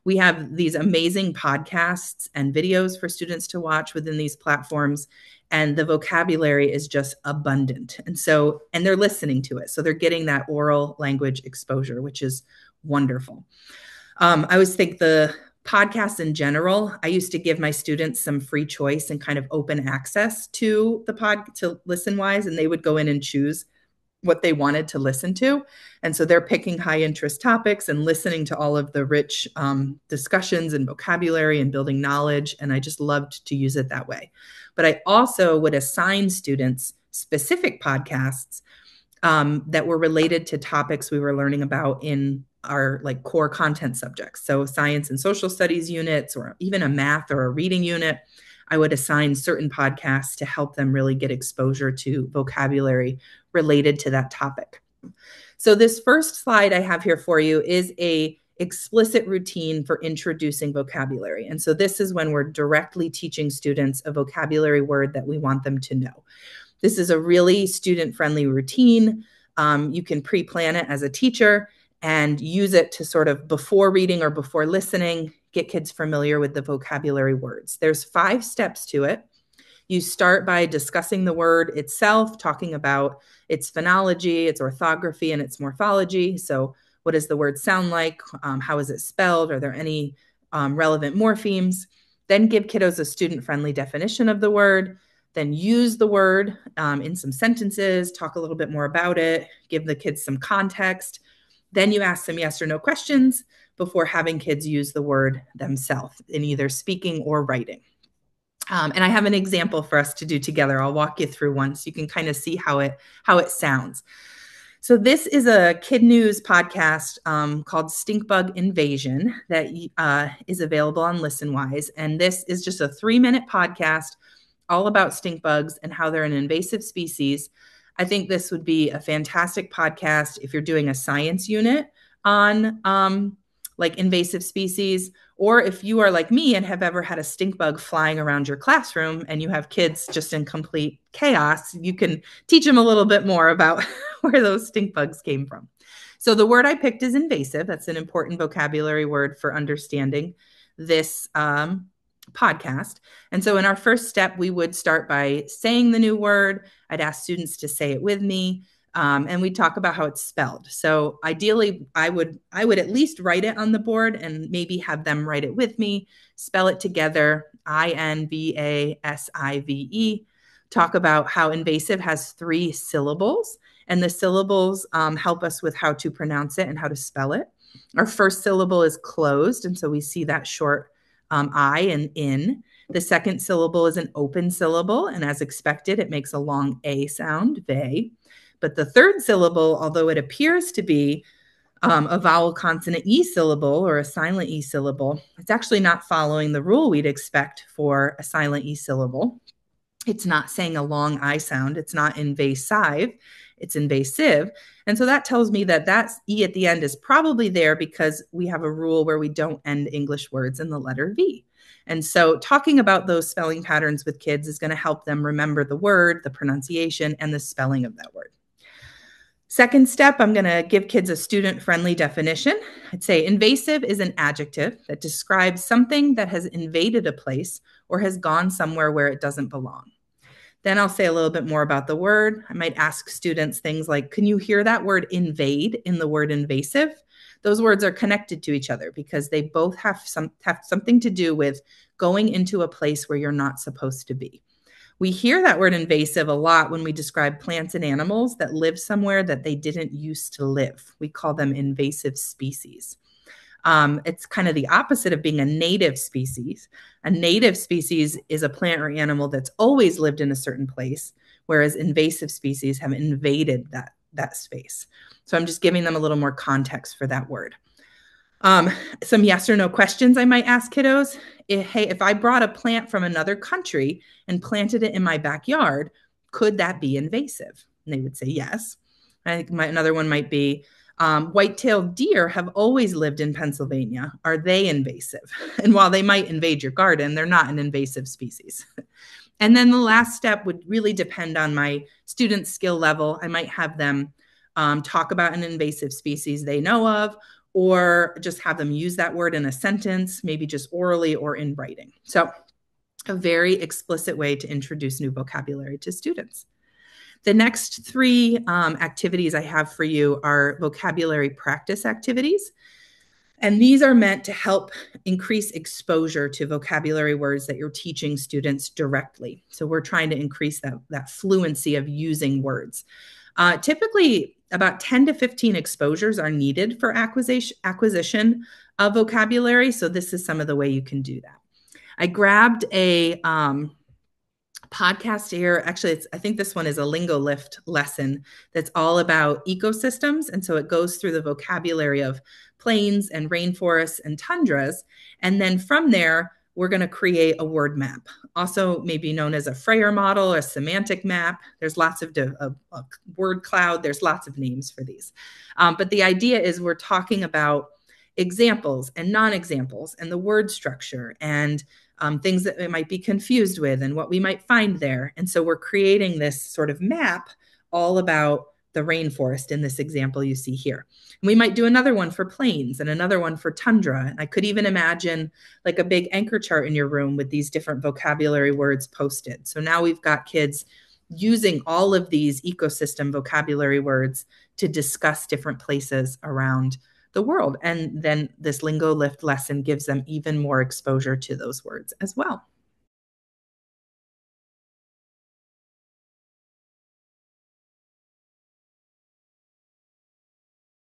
We have these amazing podcasts and videos for students to watch within these platforms, and the vocabulary is just abundant. And they're listening to it. So they're getting that oral language exposure, which is wonderful. I always think the podcasts in general, I used to give my students some free choice and kind of open access to to Listenwise, and they would go in and choose what they wanted to listen to. And so they're picking high interest topics and listening to all of the rich discussions and vocabulary and building knowledge. And I just loved to use it that way. But I also would assign students specific podcasts that were related to topics we were learning about in our like core content subjects. So science and social studies units, or even a math or a reading unit, I would assign certain podcasts to help them really get exposure to vocabulary related to that topic. So this first slide I have here for you is a explicit routine for introducing vocabulary. And so this is when we're directly teaching students a vocabulary word that we want them to know. This is a really student-friendly routine. You can pre-plan it as a teacher and use it to sort of, before reading or before listening, get kids familiar with the vocabulary words. There's 5 steps to it. You start by discussing the word itself, talking about its phonology, its orthography, and its morphology. So what does the word sound like? How is it spelled? Are there any relevant morphemes? Then give kiddos a student-friendly definition of the word. Then use the word in some sentences, talk a little bit more about it, give the kids some context. Then you ask some yes or no questions before having kids use the word themselves in either speaking or writing. And I have an example for us to do together. I'll walk you through one so you can kind of see how it sounds. So this is a Kid News podcast called Stink Bug Invasion that is available on Listenwise. And this is just a 3-minute podcast all about stink bugs and how they're an invasive species. I think this would be a fantastic podcast if you're doing a science unit on like invasive species, or if you are like me and have ever had a stink bug flying around your classroom and you have kids just in complete chaos, you can teach them a little bit more about where those stink bugs came from. So the word I picked is invasive. That's an important vocabulary word for understanding this podcast. And so in our first step, we would start by saying the new word. I'd ask students to say it with me. And we talk about how it's spelled. So ideally, I would at least write it on the board and maybe have them write it with me, spell it together, invasive. Talk about how invasive has 3 syllables, and the syllables help us with how to pronounce it and how to spell it. Our first syllable is closed, and so we see that short I and in. The second syllable is an open syllable, and as expected, it makes a long A sound, ve. But the third syllable, although it appears to be a vowel consonant E syllable or a silent E syllable, it's actually not following the rule we'd expect for a silent E syllable. It's not saying a long I sound. It's not invasive. It's invasive. And so that tells me that that E at the end is probably there because we have a rule where we don't end English words in the letter V. And so talking about those spelling patterns with kids is going to help them remember the word, the pronunciation, and the spelling of that word. Second step, I'm going to give kids a student-friendly definition. I'd say invasive is an adjective that describes something that has invaded a place or has gone somewhere where it doesn't belong. Then I'll say a little bit more about the word. I might ask students things like, can you hear that word invade in the word invasive? Those words are connected to each other because they both have something to do with going into a place where you're not supposed to be. We hear that word invasive a lot when we describe plants and animals that live somewhere that they didn't used to live. We call them invasive species. It's kind of the opposite of being a native species. A native species is a plant or animal that's always lived in a certain place, whereas invasive species have invaded that space. So I'm just giving them a little more context for that word. Some yes or no questions I might ask kiddos. If I brought a plant from another country and planted it in my backyard, could that be invasive? And they would say yes. I think another one might be, white-tailed deer have always lived in Pennsylvania. Are they invasive? And while they might invade your garden, they're not an invasive species. And then the last step would really depend on my student's skill level. I might have them talk about an invasive species they know of, or just have them use that word in a sentence, maybe just orally or in writing. So a very explicit way to introduce new vocabulary to students. The next three activities I have for you are vocabulary practice activities. And these are meant to help increase exposure to vocabulary words that you're teaching students directly. So we're trying to increase that fluency of using words. Typically, about 10 to 15 exposures are needed for acquisition of vocabulary. So this is some of the way you can do that. I grabbed a podcast here. Actually, I think this one is a Lingo Lift lesson that's all about ecosystems. And so it goes through the vocabulary of plains and rainforests and tundras. And then from there, we're going to create a word map, also maybe known as a Freyer model or a semantic map. There's lots of a word cloud. There's lots of names for these. But the idea is we're talking about examples and non-examples and the word structure and things that it might be confused with and what we might find there. And so we're creating this sort of map all about the rainforest in this example you see here. And we might do another one for plains and another one for tundra. And I could even imagine like a big anchor chart in your room with these different vocabulary words posted. So now we've got kids using all of these ecosystem vocabulary words to discuss different places around the world. And then this Lingo Lift lesson gives them even more exposure to those words as well.